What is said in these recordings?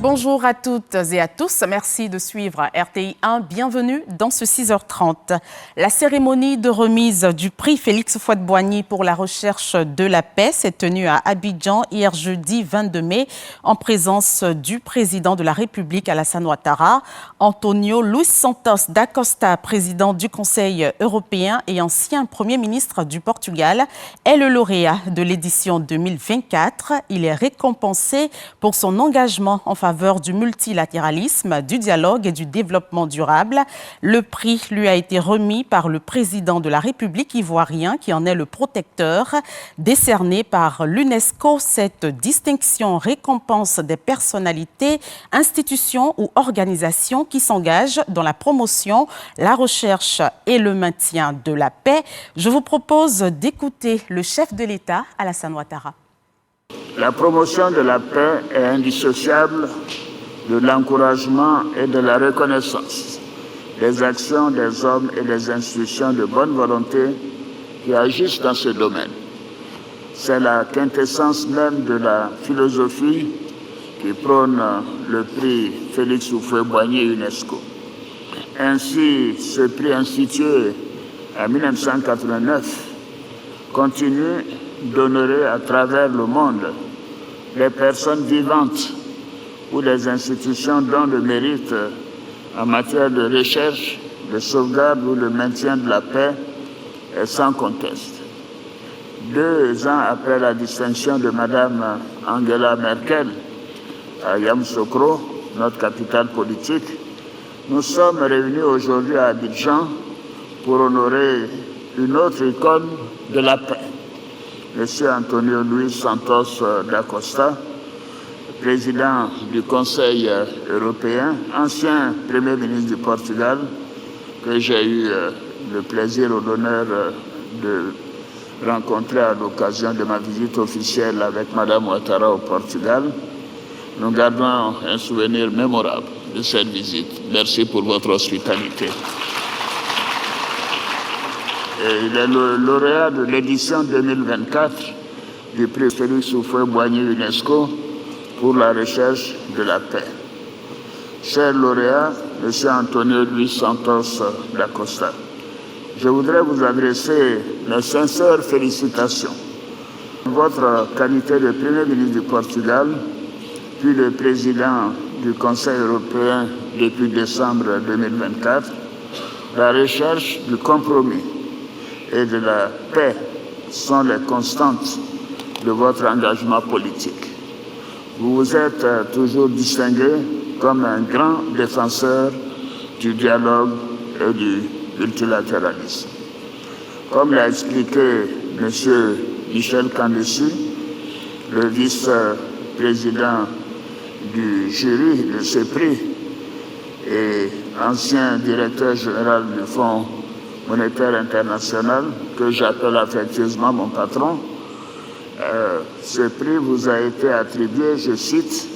Bonjour à toutes et à tous. Merci de suivre RTI 1. Bienvenue dans ce 6h30. La cérémonie de remise du prix Félix Houphouët-Boigny pour la recherche de la paix s'est tenue à Abidjan hier jeudi 22 mai en présence du président de la République Alassane Ouattara, António Luís Santos da Costa, président du Conseil européen et ancien Premier ministre du Portugal, est le lauréat de l'édition 2024. Il est récompensé pour son engagement en faveur du multilatéralisme, du dialogue et du développement durable. Le prix lui a été remis par le président de la République ivoirien, qui en est le protecteur. Décerné par l'UNESCO, cette distinction récompense des personnalités, institutions ou organisations qui s'engagent dans la promotion, la recherche et le maintien de la paix. Je vous propose d'écouter le chef de l'État, Alassane Ouattara. La promotion de la paix est indissociable de l'encouragement et de la reconnaissance des actions des hommes et des institutions de bonne volonté qui agissent dans ce domaine. C'est la quintessence même de la philosophie qui prône le prix Félix Houphouët-Boigny UNESCO. Ainsi, ce prix institué en 1989 continue d'honorer à travers le monde les personnes vivantes ou les institutions dont le mérite en matière de recherche, de sauvegarde ou de maintien de la paix est sans conteste. 2 ans après la distinction de Mme Angela Merkel à Yamoussoukro, notre capitale politique, nous sommes réunis aujourd'hui à Abidjan pour honorer une autre icône de la paix, M. António Luís Santos da Costa, président du Conseil européen, ancien Premier ministre du Portugal, que j'ai eu le plaisir ou l'honneur de rencontrer à l'occasion de ma visite officielle avec Mme Ouattara au Portugal. Nous gardons un souvenir mémorable de cette visite. Merci pour votre hospitalité. Et il est le lauréat de l'édition 2024 du prix Félix Houphouët-Boigny UNESCO pour la recherche de la paix. Cher lauréat, M. António Luís Santos da Costa, je voudrais vous adresser mes sincères félicitations. Votre qualité de Premier ministre du Portugal, puis de président du Conseil européen depuis décembre 2024, la recherche du compromis et de la paix sont les constantes de votre engagement politique. Vous vous êtes toujours distingué comme un grand défenseur du dialogue et du multilatéralisme. Comme l'a expliqué M. Michel Kandessi, le vice-président du jury de ce prix et ancien directeur général du Fonds monétaire international, que j'appelle affectueusement mon patron, ce prix vous a été attribué, je cite,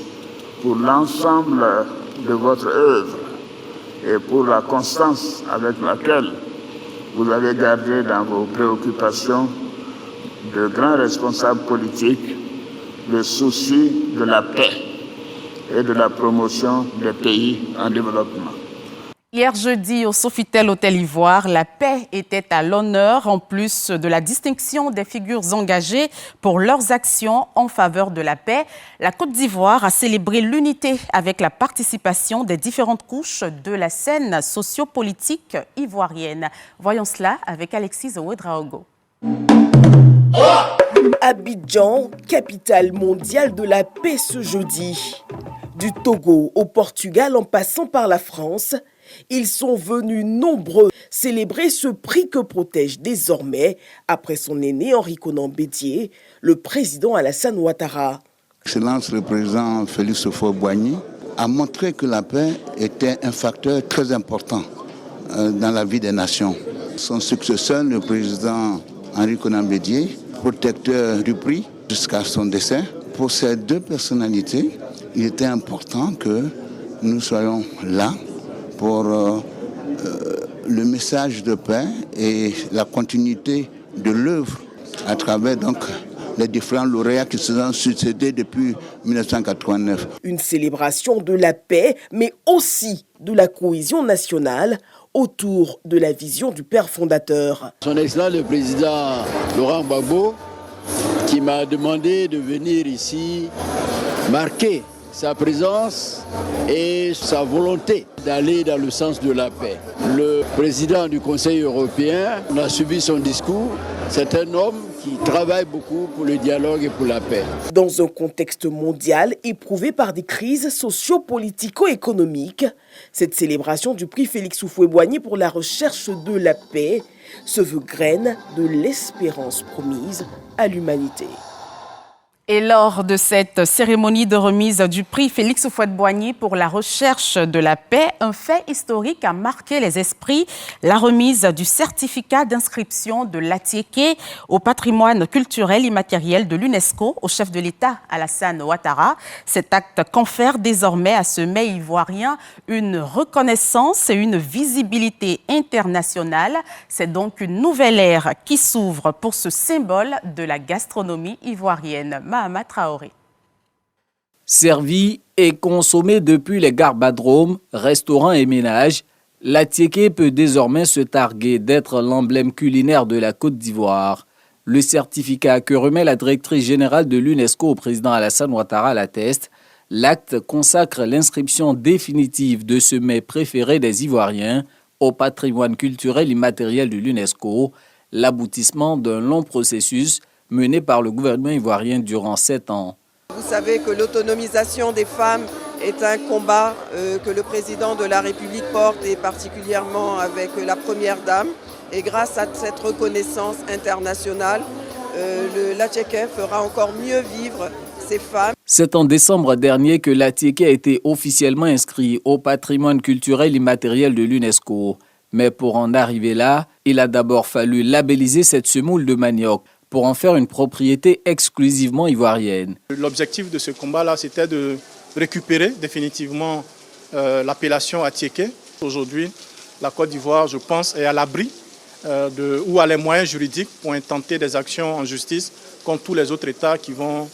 pour l'ensemble de votre œuvre et pour la constance avec laquelle vous avez gardé dans vos préoccupations de grands responsables politiques le souci de la paix et de la promotion des pays en développement. Hier jeudi, au Sofitel Hôtel Ivoire, la paix était à l'honneur, en plus de la distinction des figures engagées pour leurs actions en faveur de la paix. La Côte d'Ivoire a célébré l'unité avec la participation des différentes couches de la scène sociopolitique ivoirienne. Voyons cela avec Alexis Ouedraogo. Abidjan, capitale mondiale de la paix ce jeudi. Du Togo au Portugal en passant par la France, ils sont venus nombreux célébrer ce prix que protège désormais, après son aîné Henri Konan Bédié, le président Alassane Ouattara. Excellence, le président Félix Houphouët-Boigny a montré que la paix était un facteur très important dans la vie des nations. Son successeur, le président Henri Konan Bédié, protecteur du prix jusqu'à son décès, pour ces 2 personnalités, il était important que nous soyons là pour le message de paix et la continuité de l'œuvre à travers donc les différents lauréats qui se sont succédés depuis 1989. Une célébration de la paix, mais aussi de la cohésion nationale autour de la vision du père fondateur. Son Excellence le président Laurent Gbagbo qui m'a demandé de venir ici marquer sa présence et sa volonté d'aller dans le sens de la paix. Le président du Conseil européen, on a suivi son discours, c'est un homme qui travaille beaucoup pour le dialogue et pour la paix. Dans un contexte mondial éprouvé par des crises socio-politico-économiques, cette célébration du prix Félix Houphouët-Boigny pour la recherche de la paix se veut graine de l'espérance promise à l'humanité. Et lors de cette cérémonie de remise du prix Félix Houphouët-Boigny pour la recherche de la paix, un fait historique a marqué les esprits, la remise du certificat d'inscription de l'Atiéké au patrimoine culturel immatériel de l'UNESCO au chef de l'État Alassane Ouattara. Cet acte confère désormais à ce mets ivoirien une reconnaissance et une visibilité internationale. C'est donc une nouvelle ère qui s'ouvre pour ce symbole de la gastronomie ivoirienne. Mahama Traoré. Servi et consommé depuis les garbadromes, restaurants et ménages, l'Atiéké peut désormais se targuer d'être l'emblème culinaire de la Côte d'Ivoire. Le certificat que remet la directrice générale de l'UNESCO au président Alassane Ouattara l'atteste. L'acte consacre l'inscription définitive de ce mets préféré des Ivoiriens au patrimoine culturel immatériel de l'UNESCO, l'aboutissement d'un long processus mené par le gouvernement ivoirien durant 7 ans. Vous savez que l'autonomisation des femmes est un combat que le président de la République porte, et particulièrement avec la première dame. Et grâce à cette reconnaissance internationale, l'Atiéké fera encore mieux vivre ces femmes. C'est en décembre dernier que l'Atiéké a été officiellement inscrit au patrimoine culturel immatériel de l'UNESCO. Mais pour en arriver là, il a d'abord fallu labelliser cette semoule de manioc pour en faire une propriété exclusivement ivoirienne. L'objectif de ce combat-là, c'était de récupérer définitivement l'appellation Atiéké. Aujourd'hui, la Côte d'Ivoire, je pense, est à l'abri ou a les moyens juridiques pour intenter des actions en justice contre tous les autres États qui vont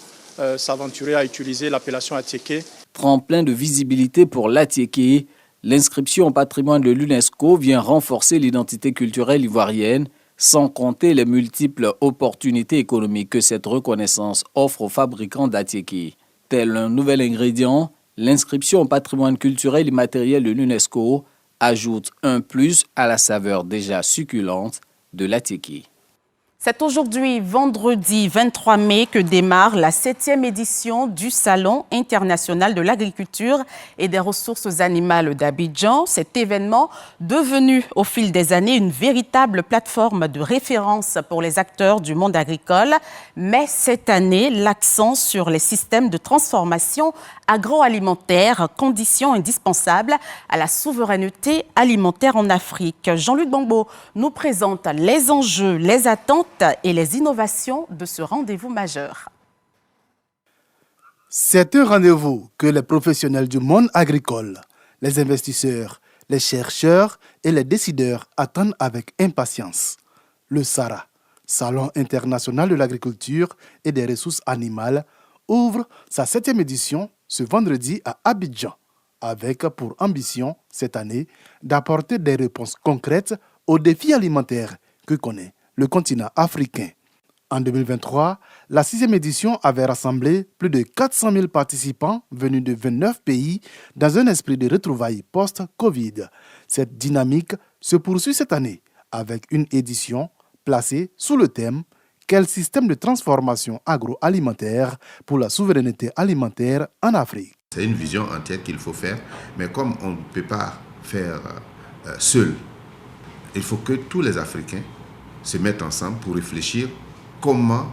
s'aventurer à utiliser l'appellation Atiéké. Tremplin de visibilité pour l'Atiéké, l'inscription au patrimoine de l'UNESCO vient renforcer l'identité culturelle ivoirienne, sans compter les multiples opportunités économiques que cette reconnaissance offre aux fabricants d'Atiéké. Tel un nouvel ingrédient, l'inscription au patrimoine culturel immatériel de l'UNESCO ajoute un plus à la saveur déjà succulente de l'Atiéké. C'est aujourd'hui, vendredi 23 mai, que démarre la 7e édition du Salon international de l'agriculture et des ressources animales d'Abidjan. Cet événement, devenu au fil des années une véritable plateforme de référence pour les acteurs du monde agricole, met cette année l'accent sur les systèmes de transformation agroalimentaire, condition indispensable à la souveraineté alimentaire en Afrique. Jean-Luc Bambo nous présente les enjeux, les attentes et les innovations de ce rendez-vous majeur. C'est un rendez-vous que les professionnels du monde agricole, les investisseurs, les chercheurs et les décideurs attendent avec impatience. Le SARA, Salon international de l'agriculture et des ressources animales, ouvre sa 7e édition ce vendredi à Abidjan, avec pour ambition cette année d'apporter des réponses concrètes aux défis alimentaires que connaît le continent africain. En 2023, la 6e édition avait rassemblé plus de 400 000 participants venus de 29 pays dans un esprit de retrouvailles post-Covid. Cette dynamique se poursuit cette année avec une édition placée sous le thème « Quel système de transformation agroalimentaire pour la souveraineté alimentaire en Afrique ?» C'est une vision entière qu'il faut faire, mais comme on ne peut pas faire seul, il faut que tous les Africains se mettent ensemble pour réfléchir comment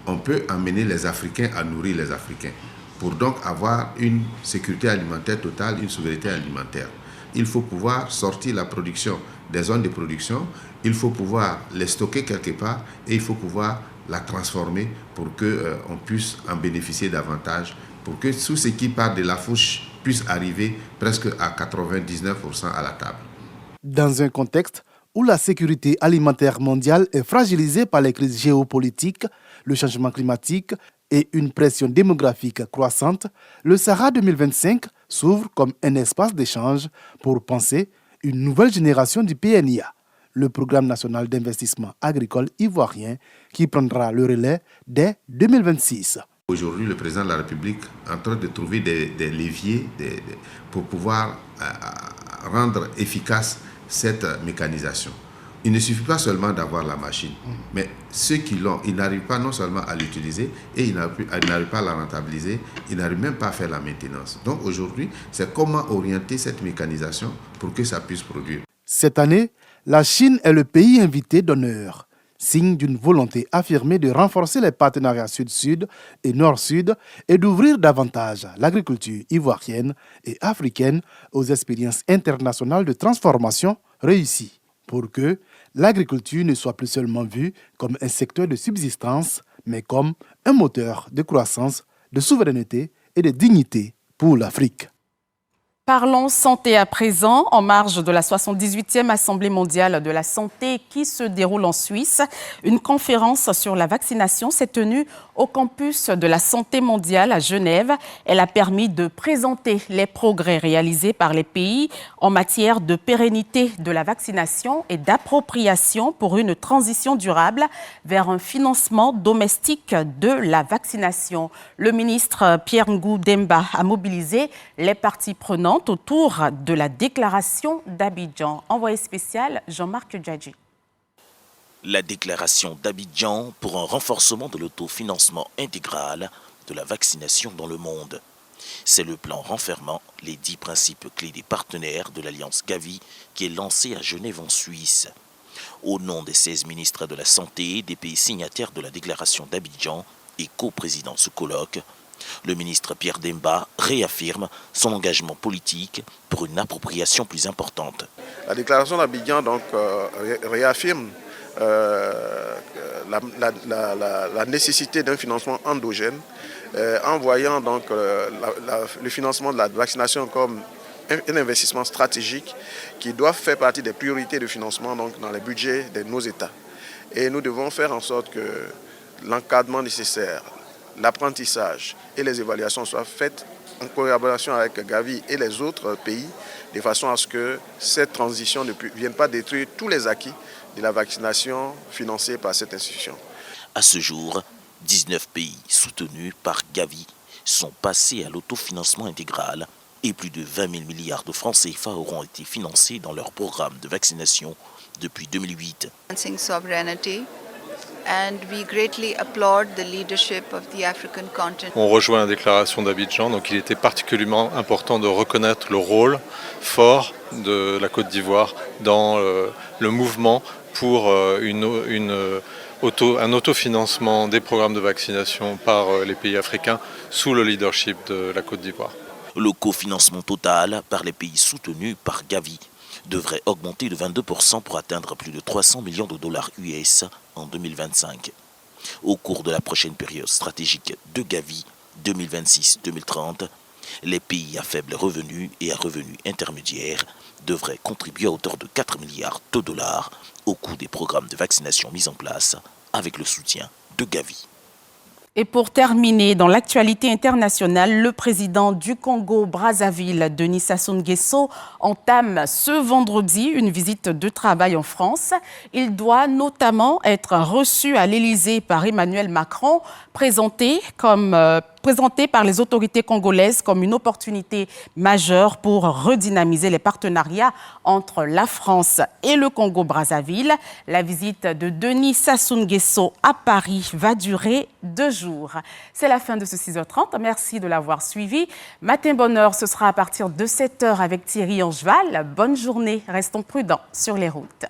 on peut amener les Africains à nourrir les Africains, pour donc avoir une sécurité alimentaire totale, une souveraineté alimentaire. Il faut pouvoir sortir la production des zones de production, il faut pouvoir les stocker quelque part et il faut pouvoir la transformer pour qu'on puisse en bénéficier davantage, pour que tout ce qui part de la fourche puisse arriver presque à 99% à la table. Dans un contexte où la sécurité alimentaire mondiale est fragilisée par les crises géopolitiques, le changement climatique et une pression démographique croissante, le Sahara 2025 s'ouvre comme un espace d'échange pour penser une nouvelle génération du PNIA, le Programme national d'investissement agricole ivoirien qui prendra le relais dès 2026. Aujourd'hui, le président de la République est en train de trouver des leviers pour pouvoir rendre efficace cette mécanisation. Il ne suffit pas seulement d'avoir la machine, mais ceux qui l'ont, ils n'arrivent pas non seulement à l'utiliser et ils n'arrivent pas à la rentabiliser, ils n'arrivent même pas à faire la maintenance. Donc aujourd'hui, c'est comment orienter cette mécanisation pour que ça puisse produire. Cette année, la Chine est le pays invité d'honneur, signe d'une volonté affirmée de renforcer les partenariats sud-sud et nord-sud et d'ouvrir davantage l'agriculture ivoirienne et africaine aux expériences internationales de transformation réussies, pour que l'agriculture ne soit plus seulement vue comme un secteur de subsistance, mais comme un moteur de croissance, de souveraineté et de dignité pour l'Afrique. Parlons santé à présent, en marge de la 78e Assemblée mondiale de la santé qui se déroule en Suisse. Une conférence sur la vaccination s'est tenue au campus de la Santé mondiale à Genève. Elle a permis de présenter les progrès réalisés par les pays en matière de pérennité de la vaccination et d'appropriation pour une transition durable vers un financement domestique de la vaccination. Le ministre Pierre Ngou Demba a mobilisé les parties prenantes autour de la déclaration d'Abidjan. Envoyé spécial Jean-Marc Djadji. La déclaration d'Abidjan pour un renforcement de l'autofinancement intégral de la vaccination dans le monde. C'est le plan renfermant les 10 principes clés des partenaires de l'Alliance Gavi qui est lancé à Genève en Suisse. Au nom des 16 ministres de la Santé des pays signataires de la déclaration d'Abidjan et co-président ce colloque, le ministre Pierre Demba réaffirme son engagement politique pour une appropriation plus importante. La déclaration d'Abidjan donc réaffirme la nécessité d'un financement endogène en voyant donc le financement de la vaccination comme un investissement stratégique qui doit faire partie des priorités de financement donc, dans les budgets de nos États. Et nous devons faire en sorte que l'encadrement nécessaire, l'apprentissage et les évaluations soient faites en collaboration avec Gavi et les autres pays, de façon à ce que cette transition ne vienne pas détruire tous les acquis de la vaccination financée par cette institution. À ce jour, 19 pays soutenus par Gavi sont passés à l'autofinancement intégral et plus de 20 000 milliards de francs CFA auront été financés dans leur programme de vaccination depuis 2008. On rejoint la déclaration d'Abidjan, donc il était particulièrement important de reconnaître le rôle fort de la Côte d'Ivoire dans le mouvement pour un autofinancement des programmes de vaccination par les pays africains sous le leadership de la Côte d'Ivoire. Le cofinancement total par les pays soutenus par Gavi devrait augmenter de 22% pour atteindre plus de 300 millions de dollars US en 2025. Au cours de la prochaine période stratégique de Gavi 2026-2030, les pays à faible revenu et à revenus intermédiaires devraient contribuer à hauteur de 4 milliards de dollars au coût des programmes de vaccination mis en place avec le soutien de Gavi. Et pour terminer, dans l'actualité internationale, le président du Congo-Brazzaville, Denis Sassou Nguesso, entame ce vendredi une visite de travail en France. Il doit notamment être reçu à l'Élysée par Emmanuel Macron, présenté par les autorités congolaises comme une opportunité majeure pour redynamiser les partenariats entre la France et le Congo-Brazzaville. La visite de Denis Sassou Nguesso à Paris va durer 2 jours. C'est la fin de ce 6h30. Merci de l'avoir suivi. Matin Bonheur, ce sera à partir de 7h avec Thierry Angeval. Bonne journée. Restons prudents sur les routes.